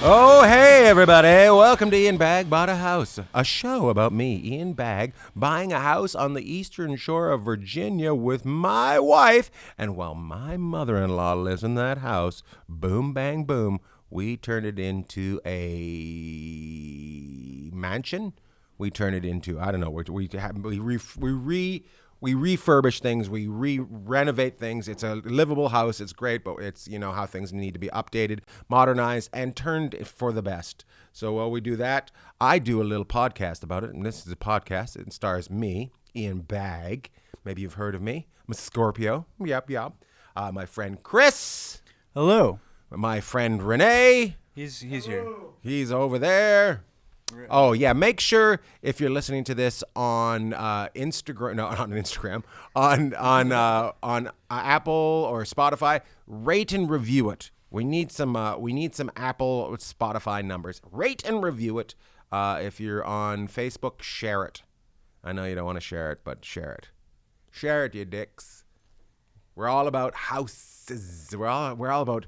Oh, hey, everybody. Welcome to Ian Bagg Bought a House, a show about me, Ian Bagg, buying a house on the eastern shore of Virginia with my wife. And while my mother-in-law lives in that house, boom, bang, boom, we turn it into a mansion. We turn it into, I don't know, we refurbish things, we renovate things. It's a livable house. It's great, but it's, you know, how things need to be updated, modernized, and turned for the best. So while we do that, I do a little podcast about it, and this is a podcast. It stars me, Ian Bagg. Maybe you've heard of me. I'm a Scorpio. Yep. My friend Chris. Hello. My friend Renee. He's here. He's over there. Oh, yeah. Make sure if you're listening to this on Instagram, no, not on Instagram, on Apple or Spotify, rate and review it. We need some Apple or Spotify numbers. Rate and review it. If you're on Facebook, share it. I know you don't want to share it, but share it. Share it, you dicks. We're all about houses. We're all about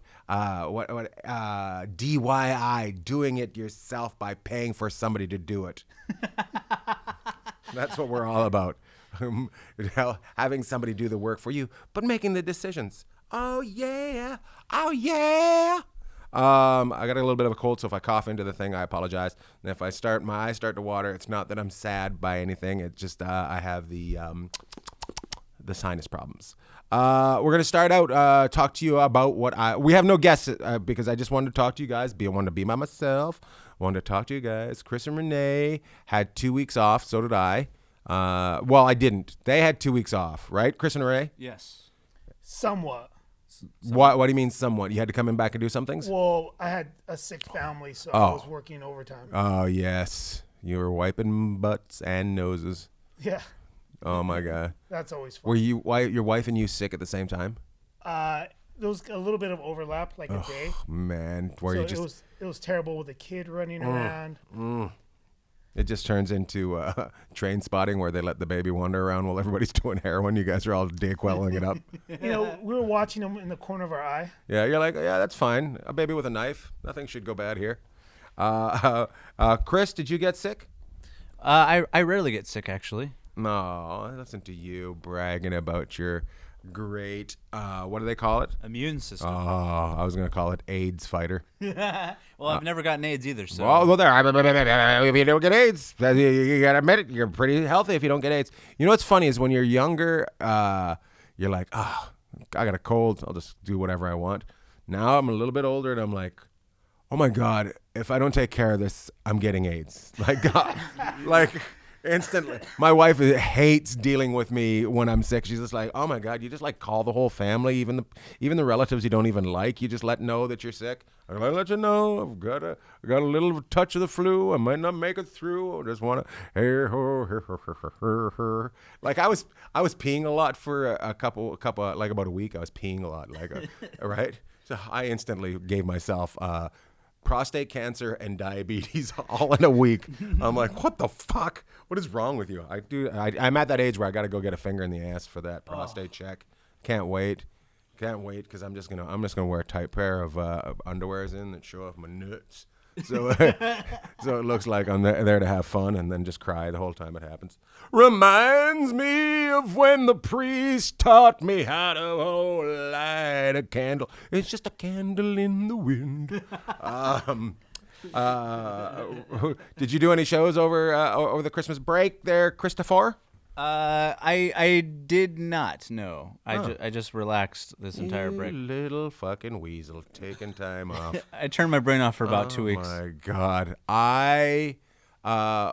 DIY, doing it yourself by paying for somebody to do it. That's what we're all about. Having somebody do the work for you, but making the decisions. Oh yeah. I got a little bit of a cold, so if I cough into the thing, I apologize. And if my eyes start to water, it's not that I'm sad by anything. It's just I have the sinus problems. We're going to start out, talk to you about we have no guests because I just wanted to talk to you guys. I wanted to be by myself. I wanted to talk to you guys. Chris and Renee had 2 weeks off. So did I. Well, I didn't. They had 2 weeks off, right? Chris and Renee? Yes. Somewhat. What do you mean somewhat? You had to come in back and do some things? Well, I had a sick family, so I was working overtime. Oh, yes. You were wiping butts and noses. Yeah. Oh my God. That's always fun. Were your wife and you sick at the same time? There was a little bit of overlap, like a day. Man, It was terrible with a kid running around. It just turns into train spotting where they let the baby wander around while everybody's doing heroin. You guys are all Dayqueling it up. You know, we were watching them in the corner of our eye. Yeah, you're like, yeah, that's fine. A baby with a knife. Nothing should go bad here. Chris, did you get sick? I rarely get sick, actually. No, listen to you bragging about your great, what do they call it? Immune system. Oh, I was going to call it AIDS fighter. Well, I've never gotten AIDS either, so. Well, if you don't get AIDS, you got to admit it, you're pretty healthy if you don't get AIDS. You know what's funny is when you're younger, you're like, I got a cold, I'll just do whatever I want. Now I'm a little bit older and I'm like, oh my God, if I don't take care of this, I'm getting AIDS. Like, instantly. My wife hates dealing with me when I'm sick. She's just like, oh my God, you just like call the whole family, even the relatives you don't even like. You just know that you're sick. I'm gonna let you know I've got a little touch of the flu. I might not make it through. I just want to like I was peeing a lot for a couple like about a week. I was peeing a lot, right. So I instantly gave myself prostate cancer and diabetes all in a week. I'm like, what the fuck? What is wrong with you? I'm at that age where I got to go get a finger in the ass for that prostate check. Can't wait because I'm just gonna wear a tight pair of underwears that show off my nuts. So it looks like I'm there to have fun and then just cry the whole time it happens. Reminds me of when the priest taught me how to light a candle. It's just a candle in the wind. Did you do any shows over the Christmas break there, Christopher? I did not. No, I just relaxed this entire break. You little fucking weasel, taking time off. I turned my brain off for about 2 weeks. Oh my God,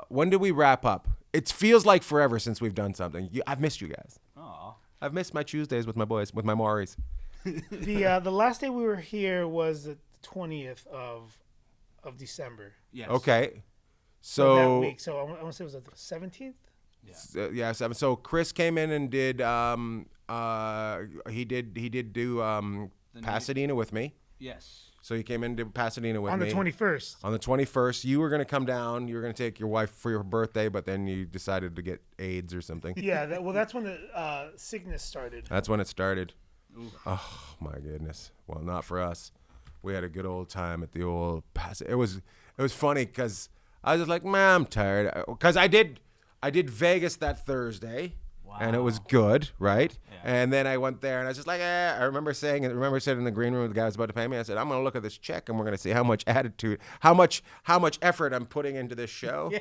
when did we wrap up? It feels like forever since we've done something. I've missed you guys. Aw. I've missed my Tuesdays with my boys, with my Mauries. The last day we were here was the 20th of December. Yes. Okay, So that so week. So I want to say it was the 17th. yeah, so Chris came in and did he did do Pasadena with me. Yes. So he came into Pasadena with me. On the 21st. On the 21st, you were going to come down. You were going to take your wife for your birthday, but then you decided to get AIDS or something. Yeah, that's when the sickness started. That's when it started. Ooh. Oh, my goodness. Well, not for us. We had a good old time at the old pass. It was funny because I was just like, man, I'm tired. Because I did Vegas that Thursday. And it was good, right? Yeah. And then I went there, and I was just like, I remember sitting in the green room with the guy who was about to pay me. I said, I'm going to look at this check, and we're going to see how much attitude, how much effort I'm putting into this show. Yeah.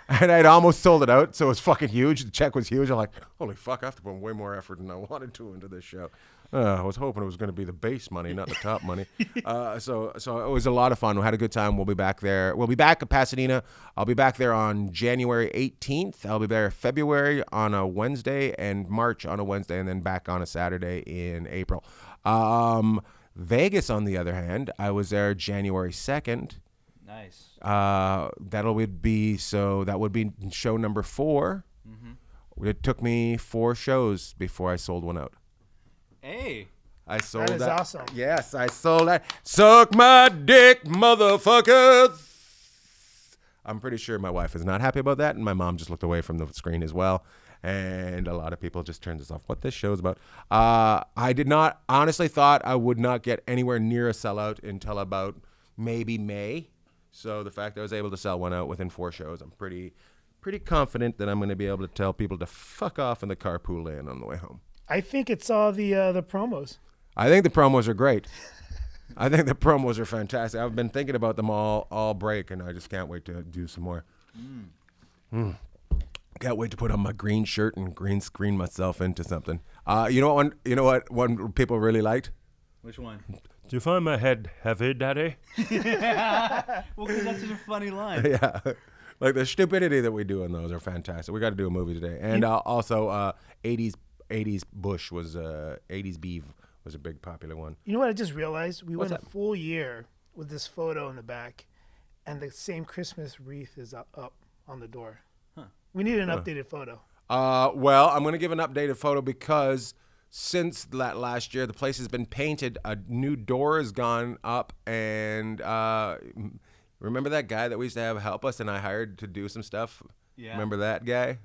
And I'd almost sold it out, so it was fucking huge. The check was huge. I'm like, holy fuck, I have to put way more effort than I wanted to into this show. I was hoping it was going to be the base money, not the top money. So it was a lot of fun. We had a good time. We'll be back there. We'll be back at Pasadena. I'll be back there on January 18th. I'll be there February on a Wednesday and March on a Wednesday, and then back on a Saturday in April. Vegas, on the other hand, I was there January 2nd. Nice. That would be show number 4. Mm-hmm. It took me 4 shows before I sold one out. Hey. I sold that. That is awesome. Yes, I sold that. Suck my dick, motherfuckers. I'm pretty sure my wife is not happy about that, and my mom just looked away from the screen as well. And a lot of people just turned this off. What this show's about. I did not honestly thought I would not get anywhere near a sellout until about maybe May. So the fact that I was able to sell one out within 4 shows, I'm pretty confident that I'm going to be able to tell people to fuck off in the carpool lane on the way home. I think it's all the promos. I think the promos are great. I think the promos are fantastic. I've been thinking about them all break, and I just can't wait to do some more. Can't wait to put on my green shirt and green screen myself into something. You know what one people really liked? Which one? Do you find my head heavy, Daddy? Well, because that's such a funny line. Yeah. Like the stupidity that we do in those are fantastic. We got to do a movie today. And also 80s Bush was 80s Beef was a big popular one. You know what I just realized? We What's went that? a full year with this photo in the back, and the same Christmas wreath is up on the door. Huh. We need an updated photo. Well, I'm going to give an updated photo because since that last year, the place has been painted. A new door has gone up, and remember that guy that we used to have help us and I hired to do some stuff? Yeah. Remember that guy?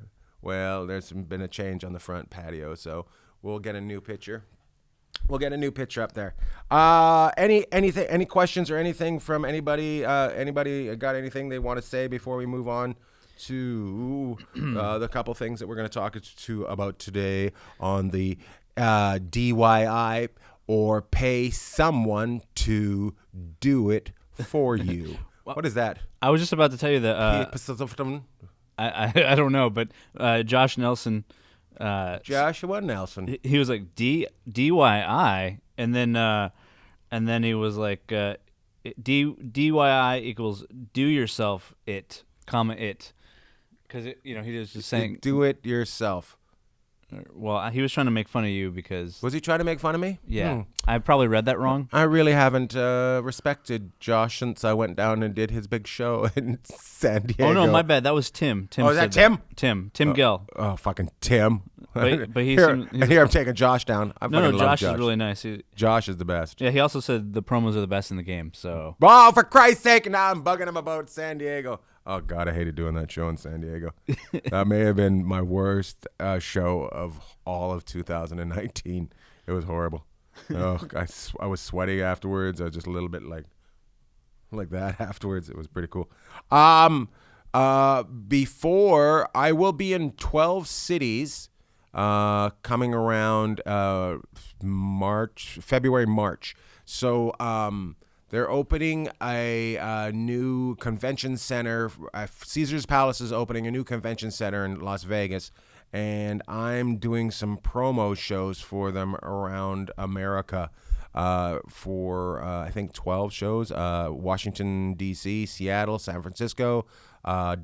Well, there's been a change on the front patio, so we'll get a new picture. We'll get a new picture up there. Any questions or anything from anybody? Anybody got anything they want to say before we move on to the couple things that we're going to talk about today on the DIY or pay someone to do it for you? What is that? I was just about to tell you that. I don't know, but Josh Nelson. Joshua Nelson. He was like DYI, and then he was like DYI equals do yourself it, comma it, because he was just saying do it yourself. Well, he was trying to make fun of you because... Was he trying to make fun of me? Yeah. I probably read that wrong. I really haven't respected Josh since I went down and did his big show in San Diego. Oh, no, my bad. That was Tim. Oh, is that Tim? Tim Gell. Oh, fucking Tim. But he's here I'm taking Josh down. I No, fucking love Josh is really nice. Josh is the best. Yeah, he also said the promos are the best in the game, so... Oh, for Christ's sake, now I'm bugging him about San Diego. Oh, God, I hated doing that show in San Diego. That may have been my worst show of all of 2019. It was horrible. Oh, I was sweaty afterwards. I was just a little bit like that afterwards. It was pretty cool. Before, I will be in 12 cities coming around February, March. So, they're opening a new convention center. Caesar's Palace is opening a new convention center in Las Vegas, and I'm doing some promo shows for them around America for, I think, 12 shows. Washington, D.C., Seattle, San Francisco,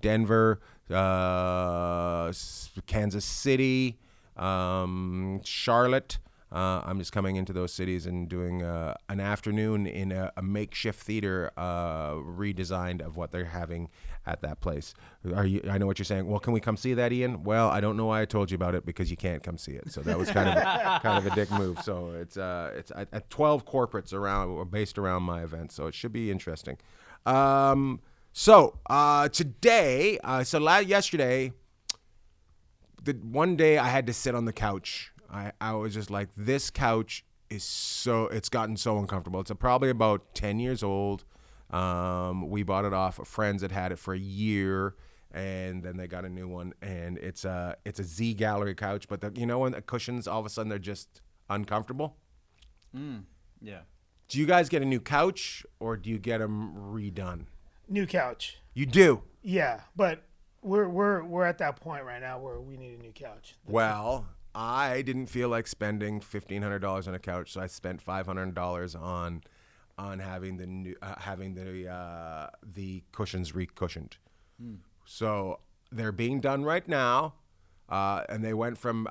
Denver, Kansas City, Charlotte. I'm just coming into those cities and doing an afternoon in a makeshift theater redesigned of what they're having at that place. I know what you're saying. Well, can we come see that, Ian? Well, I don't know why I told you about it because you can't come see it. So that was kind of a dick move. So it's at 12 corporates based around my event. So it should be interesting. Today, yesterday, the one day I had to sit on the couch. I was just like, this couch it's gotten so uncomfortable. It's probably about 10 years old. We bought it off of friends that had it for a year, and then they got a new one, and it's a Z gallery couch, but when the cushions all of a sudden they're just uncomfortable. Yeah. Do you guys get a new couch or do you get them redone? New couch. You do. Yeah, but we're at that point right now where we need a new couch. Well, I didn't feel like spending $1,500 on a couch, so I spent $500 on having the cushions recushioned. So they're being done right now, and they went from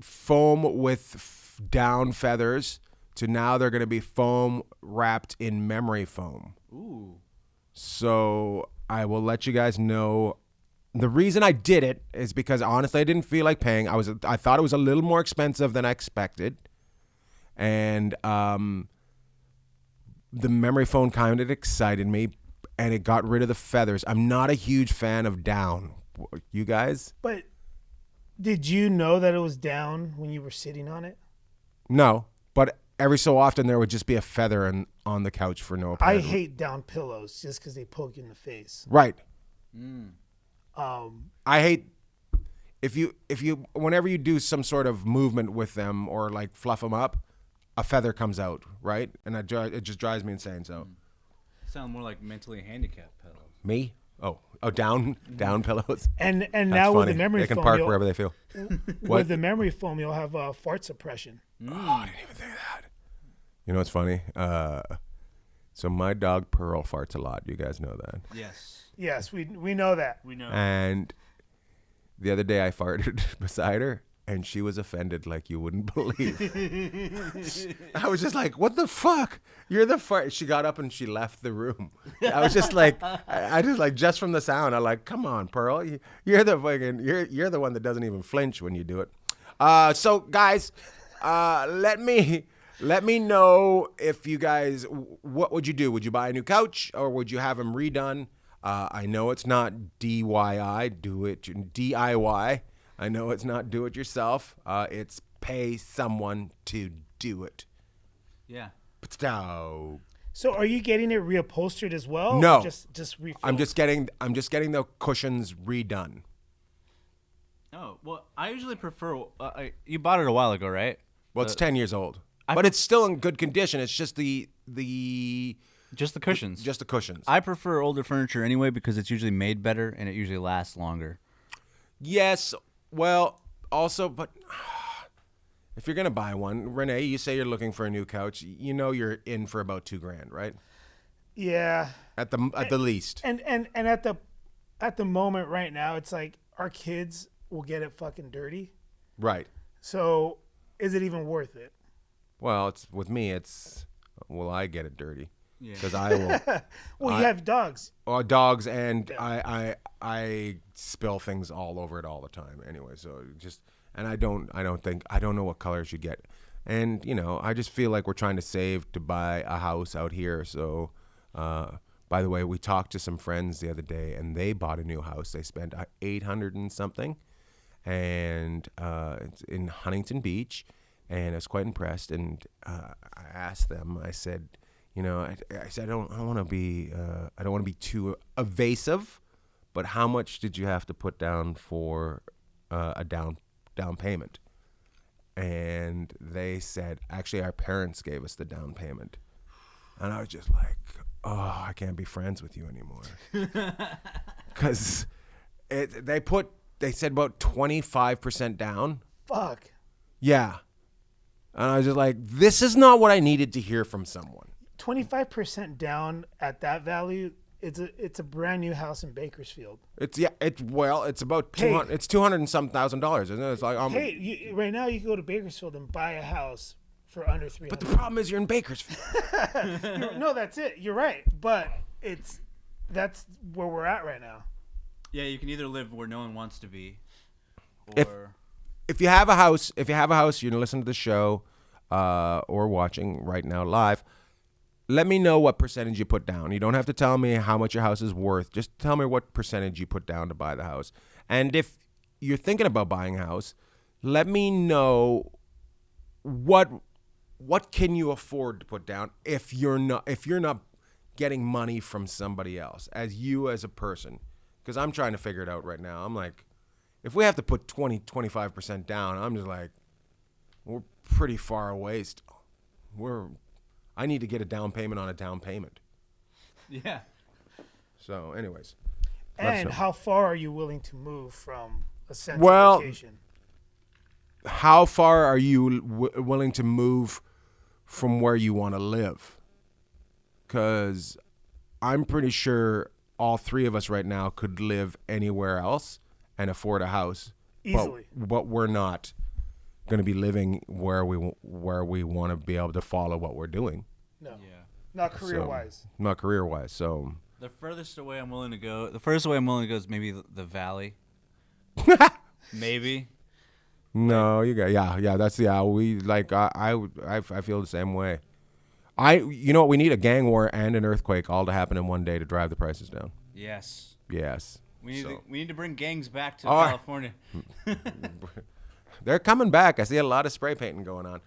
foam with down feathers to now they're going to be foam wrapped in memory foam. Ooh. So I will let you guys know. The reason I did it is because honestly I didn't feel like paying. I thought it was a little more expensive than I expected, and the memory foam kind of excited me, and it got rid of the feathers. I'm not a huge fan of down. You guys? But did you know that it was down when you were sitting on it? No, but every so often there would just be a feather on the couch for no apparent. I hate down pillows just because they poke you in the face. Right. I hate if you whenever you do some sort of movement with them or like fluff them up, a feather comes out, right? And it just drives me insane. So sound more like mentally handicapped pillows. Me? Oh, down pillows. And That's now with funny. the memory they can foam, park wherever they feel. with the memory foam, you'll have fart suppression. Oh, I didn't even think of that. You know what's funny? So my dog Pearl farts a lot. You guys know that. Yes, we know that. We know. And the other day I farted beside her, and she was offended like you wouldn't believe. I was just like, what the fuck? You're the fart. She got up and she left the room. I was just like, I just like, just from the sound, I'm like, come on, Pearl. You're the fucking, you're the one that doesn't even flinch when you do it. So guys, let me know if you guys, what would you do? Would you buy a new couch or would you have them redone? I know it's not DIY. I know it's not do it yourself. It's pay someone to do it. Yeah. So are you getting it reupholstered as well? No. Or just refilled? I'm just getting the cushions redone. Oh, well, I usually prefer you bought it a while ago, right? Well, it's 10 years old. But it's still in good condition. It's just just the cushions. Just the cushions. I prefer older furniture anyway because it's usually made better and it usually lasts longer. Yes. Well, also, but if you're gonna buy one, Renee, you say you're looking for a new couch. You know you're in for about $2,000, right? Yeah. At the least. And at the moment right now, it's like our kids will get it fucking dirty. Right. So is it even worth it? Well, will I get it dirty? Yeah. Because I will. Well, you have dogs. Dogs, and yeah. I spill things all over it all the time. Anyway, so I don't know what colors you get, and I just feel like we're trying to save to buy a house out here. So, by the way, we talked to some friends the other day, and they bought a new house. They spent $800 and something, and it's in Huntington Beach, and I was quite impressed. And I asked them. I said, I said I don't want to be too evasive, but how much did you have to put down for a down payment? And they said, actually, our parents gave us the down payment. And I was just like, oh, I can't be friends with you anymore. Because they said about 25% down. Fuck. Yeah. And I was just like, this is not what I needed to hear from someone. 25% down at that value. It's a brand new house in Bakersfield. It's about $200. It's $200 and some $1,000, isn't it? It's like right now you can go to Bakersfield and buy a house for under $300. But the problem is you're in Bakersfield. No, that's it. You're right, but that's where we're at right now. Yeah, you can either live where no one wants to be, or if you have a house, you're gonna listen to the show, or watching right now live. Let me know what percentage you put down. You don't have to tell me how much your house is worth. Just tell me what percentage you put down to buy the house. And if you're thinking about buying a house, let me know what can you afford to put down if you're not getting money from somebody else as you as a person, because I'm trying to figure it out right now. I'm like, if we have to put 25% down, I'm just like, we're pretty far away still. I need to get a down payment on a down payment. Yeah. So anyways. And how far are you willing to move from a central location? How far are you willing to move from where you want to live? Because I'm pretty sure all three of us right now could live anywhere else and afford a house. Easily. But we're not going to be living where we want to be able to follow what we're doing. No. Yeah. Not career-wise. Not career-wise. So the furthest away I'm willing to go is maybe the valley. Maybe. No, you got that's we like I feel the same way. You know what, we need a gang war and an earthquake all to happen in one day to drive the prices down. Yes. We need to bring gangs back to California. They're coming back. I see a lot of spray painting going on.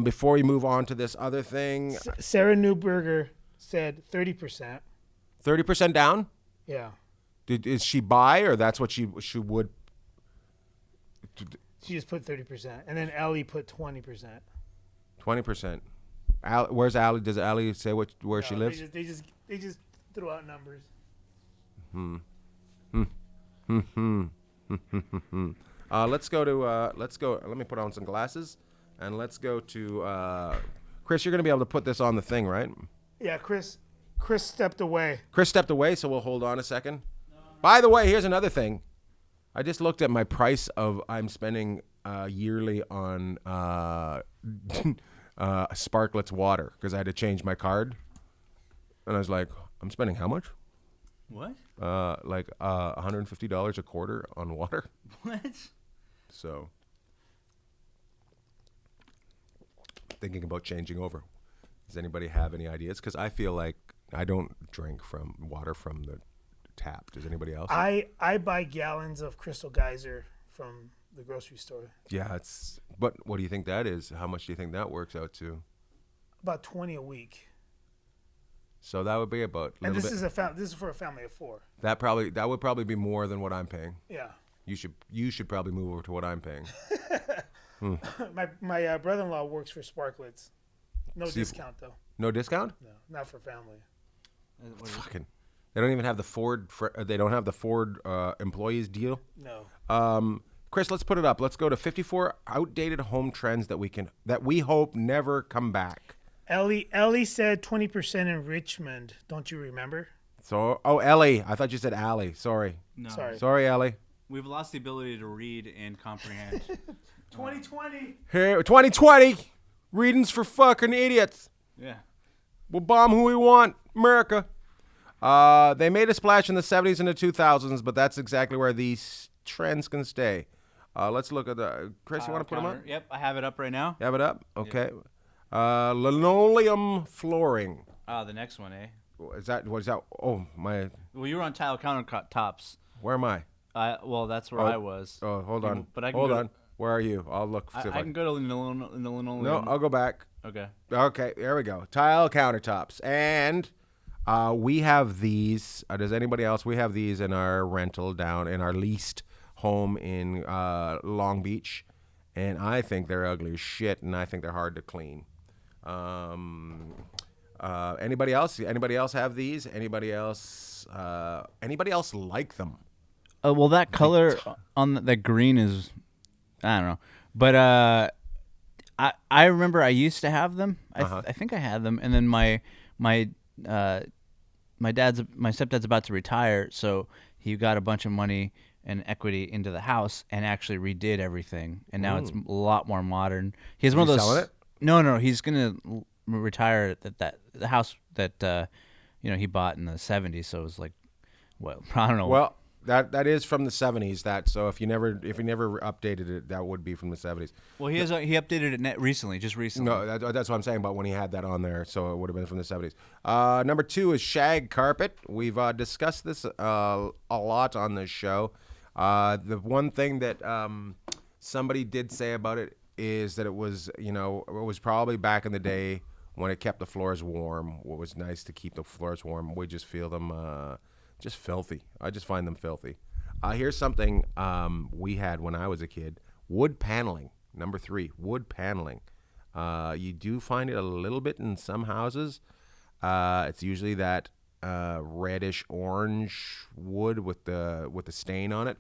Before we move on to this other thing, Sarah Newberger said 30%. 30% down? Yeah. Is she buy, or that's what she would? She just put 30%, and then Allie put 20%. 20%. Where's Allie? Does Allie say where she lives? They just threw out numbers. Let's go. Let me put on some glasses, and let's go to Chris. You're gonna be able to put this on the thing, right? Yeah, Chris stepped away. So we'll hold on a second. By the way, here's another thing. I just looked at my price I'm spending yearly on Sparkletts water because I had to change my card, and I was like, I'm spending how much? What? Like $150 a quarter on water. What? So, thinking about changing over. Does anybody have any ideas? Because I feel like I don't drink from water from the tap. Does anybody else? I buy gallons of Crystal Geyser from the grocery store. Yeah, but what do you think that is? How much do you think that works out to? About 20 a week. So that would be about. And this is for a family of 4. That would probably be more than what I'm paying. Yeah. You should probably move over to what I'm paying. My brother-in-law works for Sparkletts. No discount though. No discount? No, not for family. Fucking. They don't even have the Ford. They don't have the Ford employees deal. No. Chris, let's put it up. Let's go to 54 outdated home trends that we hope never come back. Ellie said 20% in Richmond. Don't you remember? Ellie. I thought you said Allie. Sorry. No. Sorry, Ellie. We've lost the ability to read and comprehend. 2020. Here, 2020. Readings for fucking idiots. Yeah. We'll bomb who we want. America. They made a splash in the 70s and the 2000s, but that's exactly where these trends can stay. Let's look at the. Chris, you want to put them up? Yep, I have it up right now. You have it up? Okay. Yep. Linoleum flooring. The next one, eh? What is that? Oh, my. Well, you were on tile countertops. Where am I? Well, that's where I was. Oh, hold on. But I can hold on. Where are you? I'll look. I can go to linoleum. No, I'll go back. Okay. Okay, there we go. Tile countertops. And we have these. Does anybody else? We have these in our rental down in our leased home in Long Beach. And I think they're ugly as shit, and I think they're hard to clean. Anybody else? Anybody else have these? Anybody else like them? Well, that color on that green is, I don't know, but I remember I used to have them. I think I had them, and then my stepdad's about to retire, so he got a bunch of money and equity into the house and actually redid everything, and now it's a lot more modern. He has one of those. Selling it? No, he's gonna retire the house that he bought in the 70s, so it was like, well, I don't know. Well, that is from the 70s. So if you never updated it, that would be from the 70s. Well, he updated it recently. No, that's what I'm saying about when he had that on there. So it would have been from the 70s. Number 2 is shag carpet. We've discussed this a lot on this show. The one thing that somebody did say about it is that it was, it was probably back in the day when it kept the floors warm. What was nice to keep the floors warm. We just feel them just filthy. I just find them filthy. Here's something we had when I was a kid. Wood paneling. Number 3, wood paneling. You do find it a little bit in some houses. It's usually that reddish orange wood with the stain on it.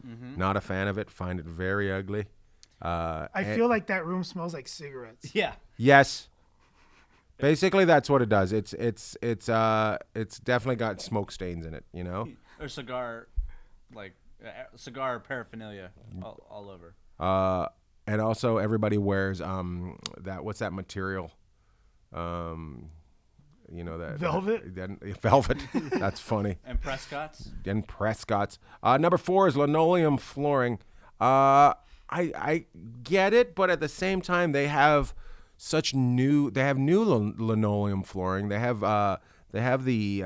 Mm-hmm. Not a fan of it. Find it very ugly. I feel like that room smells like cigarettes. Yeah. Yes. Basically, that's what it does. It's definitely got smoke stains in it. Or cigar paraphernalia all over. And also everybody wears what's that material? That velvet. Velvet. That's funny. And Prescott's. Number 4 is linoleum flooring. I get it, but at the same time they have new linoleum flooring. They have the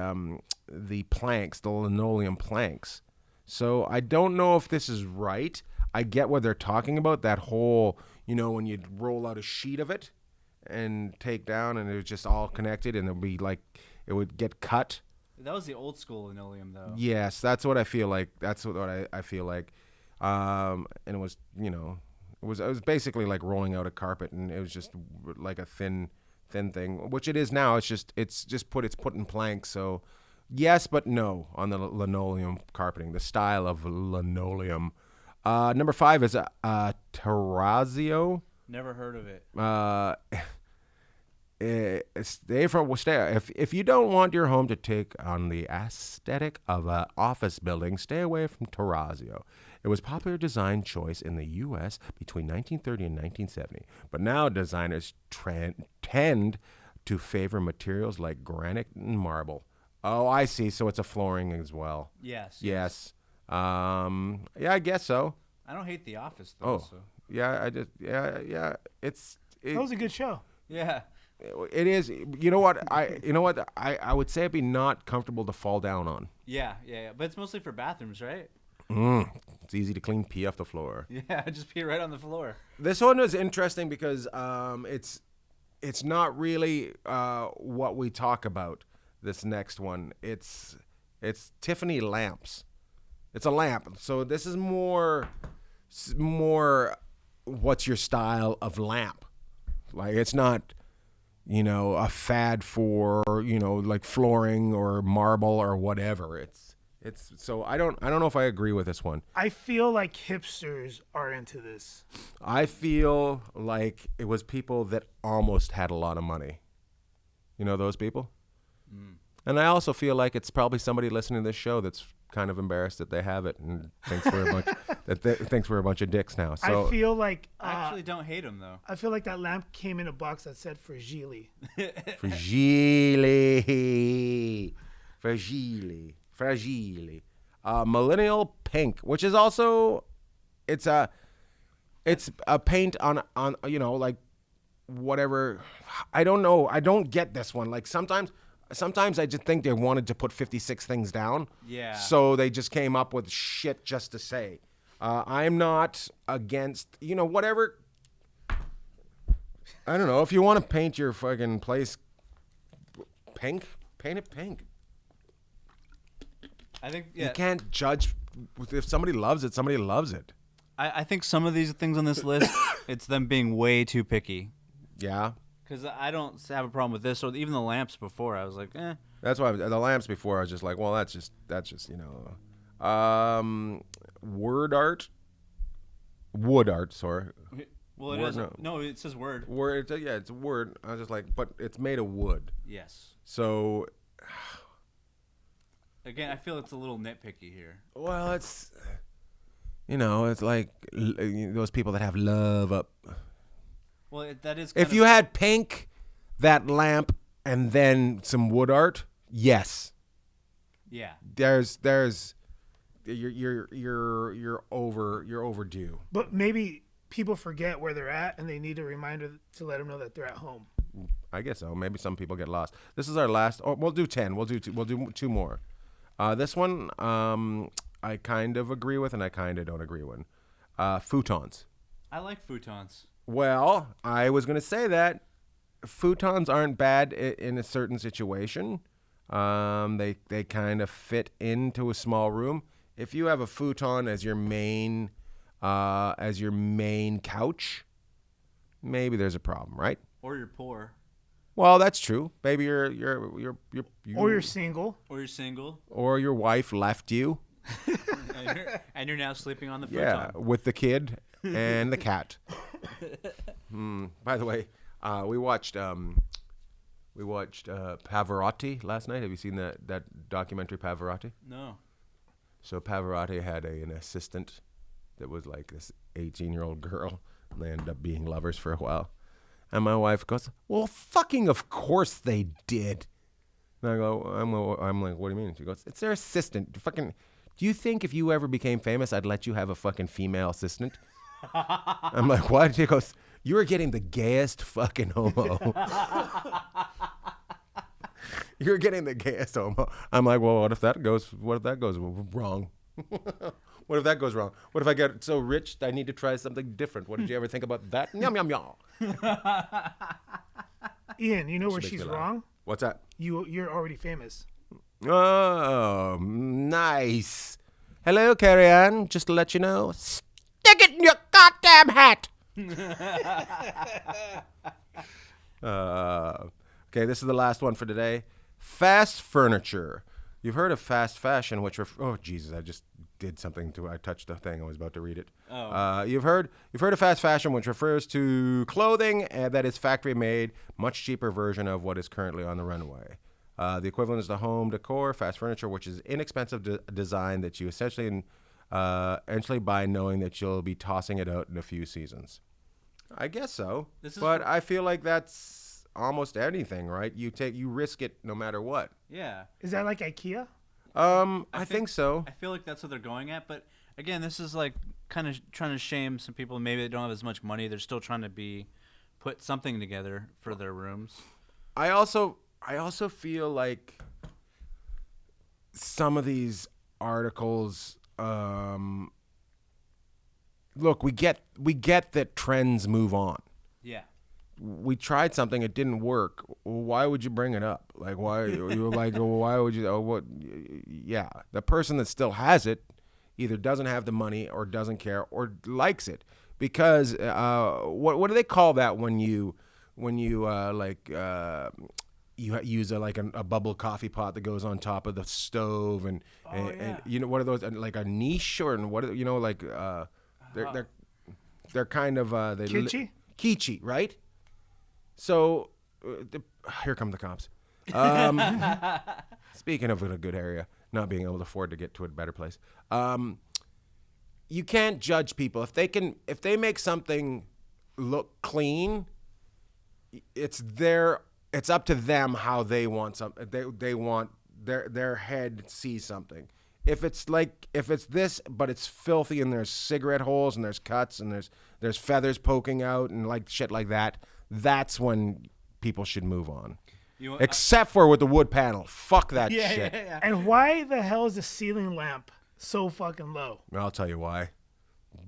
planks, the linoleum planks. So I don't know if this is right. I get what they're talking about. That whole, when you roll out a sheet of it and take down, and it was just all connected, and it would get cut. That was the old school linoleum, though. Yes, that's what I feel like. That's what I feel like. And it was, it was basically like rolling out a carpet, and it was just like a thin thing, which it is now. It's put in planks. So yes, but no on the linoleum carpeting. The style of linoleum. Number 5 is terrazzo. Never heard of it. If you don't want your home to take on the aesthetic of an office building, stay away from terrazzo. It was a popular design choice in the U.S. between 1930 and 1970, but now designers tend to favor materials like granite and marble. Oh, I see. So it's a flooring as well. Yes. Yeah, I guess so. I don't hate The Office though. Oh, so. yeah. It That was a good show. Yeah. It is. You know what? I would say it'd be not comfortable to fall down on. Yeah. But it's mostly for bathrooms, right? It's easy to clean pee off the floor. Yeah, just pee right on the floor. This one is interesting because it's not really what we talk about. This next one, it's Tiffany lamps. It's a lamp, so this is more. What's your style of lamp? Like it's not, a fad for like flooring or marble or whatever. It's so I don't know if I agree with this one. I feel like hipsters are into this. I feel like it was people that almost had a lot of money. You know those people? Mm. And I also feel like it's probably somebody listening to this show that's kind of embarrassed that they have it and thinks we're a bunch of dicks now. So I feel like I actually don't hate them though. I feel like that lamp came in a box that said Fragile. Fragile. Millennial pink, which is also it's a paint on like whatever. I don't know. I don't get this one. Like sometimes I just think they wanted to put 56 things down. Yeah. So they just came up with shit just to say. I'm not against, whatever. I don't know. If you want to paint your fucking place pink, paint it pink. I think you can't judge. If somebody loves it, somebody loves it. I think some of these things on this list, it's them being way too picky. Yeah. Because I don't have a problem with this, or even the lamps before. I was like, eh. That's why the lamps before I was just like, well, that's just wood art. Sorry. Well, it word, is. No, it says word. Word. Yeah, it's a word. I was just like, but it's made of wood. Yes. So. Again, I feel it's a little nitpicky here. Well, it's like those people that have love up. Well, that is. If you had pink, that lamp, and then some wood art, yes. Yeah. There's you're overdue. But maybe people forget where they're at, and they need a reminder to let them know that they're at home. I guess so. Maybe some people get lost. This is our last. Oh, we'll do 10. We'll do two more. This one, I kind of agree with and I kind of don't agree with. Futons. I like futons. Well, I was going to say that futons aren't bad in a certain situation. They kind of fit into a small room. If you have a futon as your main couch, maybe there's a problem, right? Or you're poor. Well, that's true. Maybe you're Or you're single. Or you're single. Or your wife left you. and you're now sleeping on the futon. Yeah, with the kid and the cat. By the way, we watched Pavarotti last night. Have you seen that documentary Pavarotti? No. So Pavarotti had an assistant that was like this 18-year-old girl, and they ended up being lovers for a while. And my wife goes, "Well, fucking of course they did." And I go, I'm like, "What do you mean?" She goes, "It's their assistant. Fucking, do you think if you ever became famous, I'd let you have a fucking female assistant?" I'm like, "What?" She goes, "You were getting the gayest fucking homo." You're getting the gayest homo. I'm like, "Well, what if that goes wrong? What if that goes wrong? What if I get so rich I need to try something different? What did you ever think about that?" Yum, yum, yum. Ian, you know where she's wrong? What's that? You're already famous. Oh, nice. Hello, Carrie Ann. Just to let you know, stick it in your goddamn hat. Okay, this is the last one for today. Fast furniture. You've heard of fast fashion, which oh Jesus, I just did something to I touched the thing. I was about to read it. Oh. You've heard of fast fashion, which refers to clothing that is factory made, much cheaper version of what is currently on the runway. The equivalent is the home decor, fast furniture, which is inexpensive design that you essentially buy knowing that you'll be tossing it out in a few seasons. I guess so, but I feel like that's almost anything, right? You risk it no matter what. Yeah. Is that like IKEA? I think so. I feel like that's what they're going at, but again, this is like kind of trying to shame some people. Maybe they don't have as much money. They're still trying to put something together for their rooms. I also feel like some of these articles. Look, we get that trends move on. Yeah. We tried something, it didn't work. Why would you bring it up? Like, why? Why would you? Oh, what? Yeah, the person that still has it either doesn't have the money or doesn't care or likes it because what do they call that when you you use a bubble coffee pot that goes on top of the stove and you know, what are those, like a niche or what, you know, like they're kind of kitschy, right? So here come the cops. Speaking of a good area, not being able to afford to get to a better place, you can't judge people if they make something look clean. It's up to them how they want something. They want their head sees something. If it's this, but it's filthy and there's cigarette holes and there's cuts and there's feathers poking out and like shit like that, that's when people should move on. Except for with the wood panel. Fuck that shit. Yeah. And why the hell is the ceiling lamp so fucking low? I'll tell you why.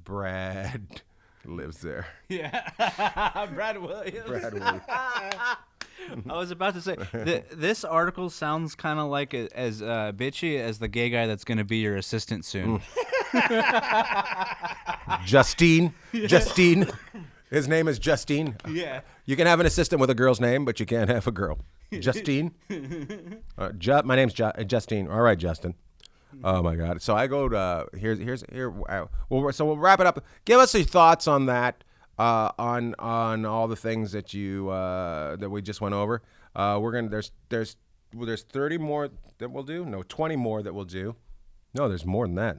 Brad lives there. Yeah. Brad Williams. I was about to say, this article sounds kind of like as bitchy as the gay guy that's going to be your assistant soon. Justine. His name is Justine. Yeah. You can have an assistant with a girl's name, but you can't have a girl. Justine. My name's Justine. All right, Justin. Oh my God. So I go to we'll wrap it up. Give us your thoughts on that. On all the things that that we just went over. There's 30 more that we'll do. No, 20 more that we'll do. No, there's more than that.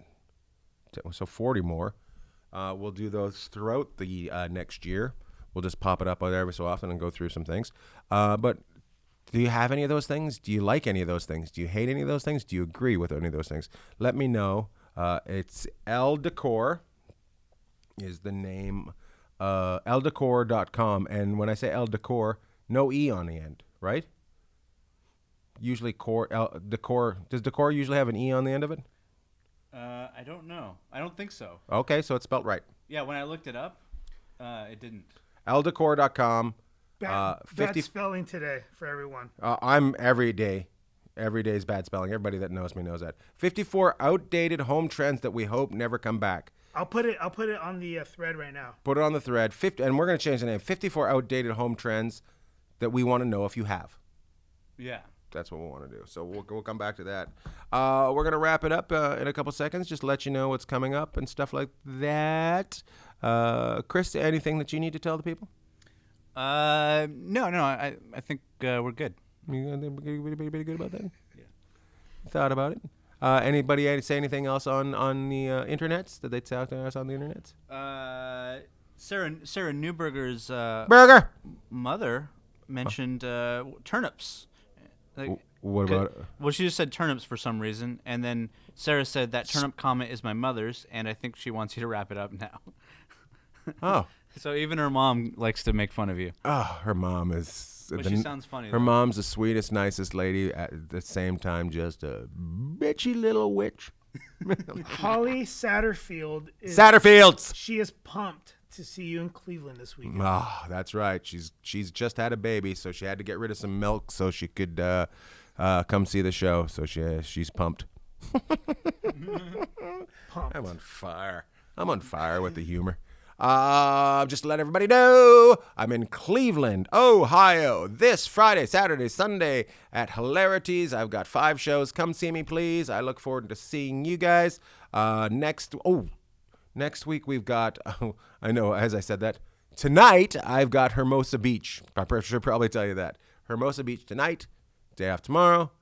So 40 more. We'll do those throughout the next year. We'll just pop it up every so often and go through some things. But do you have any of those things? Do you like any of those things? Do you hate any of those things? Do you agree with any of those things? Let me know. It's Decor is the name. Eldecor.com, and when I say Decor, no E on the end, right? Usually Decor, does Decor usually have an E on the end of it? I don't know. I don't think so. Okay, so it's spelled right. Yeah, when I looked it up, it didn't. Ldecor.com. Bad 50 spelling today for everyone. I'm every day. Every day is bad spelling. Everybody that knows me knows that. 54 outdated home trends that we hope never come back. I'll put it on the thread right now. Put it on the thread. 50, and we're going to change the name. 54 outdated home trends that we want to know if you have. Yeah. That's what we want to do. So we'll come back to that. We're going to wrap it up in a couple seconds. Just let you know what's coming up and stuff like that. Chris, anything that you need to tell the people? No. I think we're good. You pretty good about that? Yeah. Thought about it? Anybody say anything else on the internets? Did they talk to us on the internets? Sarah Newberger's Burger. mother mentioned turnips. What about? Well, she just said turnips for some reason, and then Sarah said that turnip comment is my mother's, and I think she wants you to wrap it up now. Oh. So even her mom likes to make fun of you. Oh, her mom is. But she sounds funny. Her mom's the sweetest, nicest lady. At the same time, just a bitchy little witch. Holly Satterfield. She is pumped to see you in Cleveland this weekend. Ah, that's right. She's just had a baby, so she had to get rid of some milk so she could come see the show. So she's pumped. Pumped. I'm on fire. I'm on fire with the humor. Just to let everybody know, I'm in Cleveland, Ohio, this Friday, Saturday, Sunday at Hilarities. I've got 5 shows. Come see me, please. I look forward to seeing you guys. Next week we've got, I know, as I said that, tonight I've got Hermosa Beach. I should probably tell you that. Hermosa Beach tonight, day after tomorrow,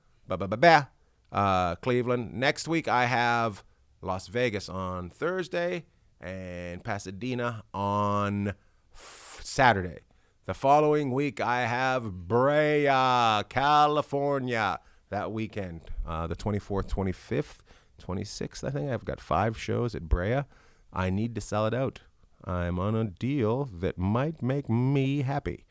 Cleveland. Next week I have Las Vegas on Thursday and Pasadena on Saturday. The following week, I have Brea, California, that weekend, the 24th, 25th, 26th, I think. I've got 5 shows at Brea. I need to sell it out. I'm on a deal that might make me happy.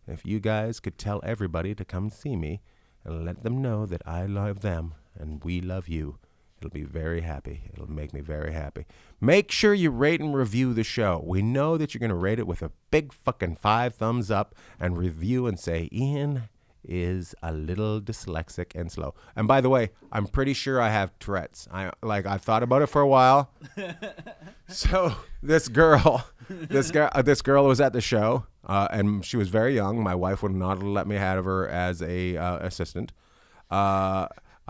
If you guys could tell everybody to come see me and let them know that I love them and we love you, it'll be very happy. It'll make me very happy. Make sure you rate and review the show. We know that you're going to rate it with a big fucking 5 thumbs up and review and say, Ian is a little dyslexic and slow. And by the way, I'm pretty sure I have Tourette's. I've thought about it for a while. So this girl was at the show, and she was very young. My wife would not let me have her as a assistant. I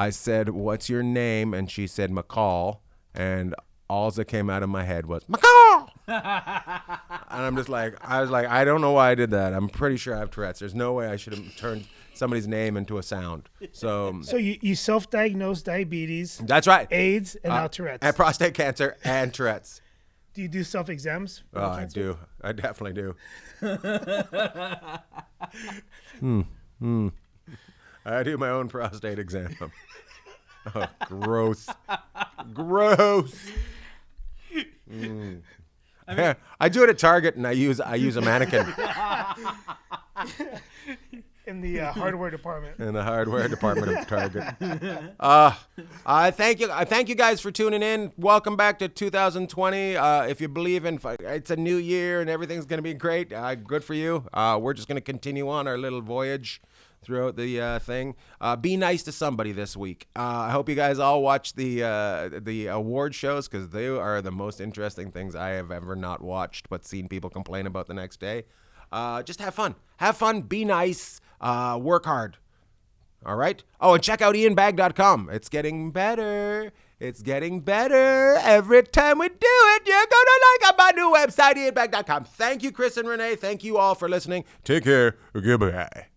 said, "What's your name?" And she said, "McCall." And all that came out of my head was McCall. And I'm just like, I don't know why I did that. I'm pretty sure I have Tourette's. There's no way I should have turned somebody's name into a sound. So you self-diagnosed diabetes. That's right. AIDS and now Tourette's. And prostate cancer and Tourette's. Do you do self-exams? Oh, I do. I definitely do. I do my own prostate exam. Oh, gross. Gross. I do it at Target, and I use a mannequin. In the hardware department. In the hardware department of Target. I thank you guys for tuning in. Welcome back to 2020. If you believe in, it's a new year and everything's going to be great. Good for you. We're just going to continue on our little voyage throughout the thing. Be nice to somebody this week. I hope you guys all watch the award shows, because they are the most interesting things I have ever not watched but seen people complain about the next day. Just have fun. Have fun. Be nice. Work hard. All right? Oh, and check out ianbagg.com. It's getting better. It's getting better. Every time we do it, you're going to like my new website, ianbagg.com. Thank you, Chris and Renee. Thank you all for listening. Take care. Goodbye.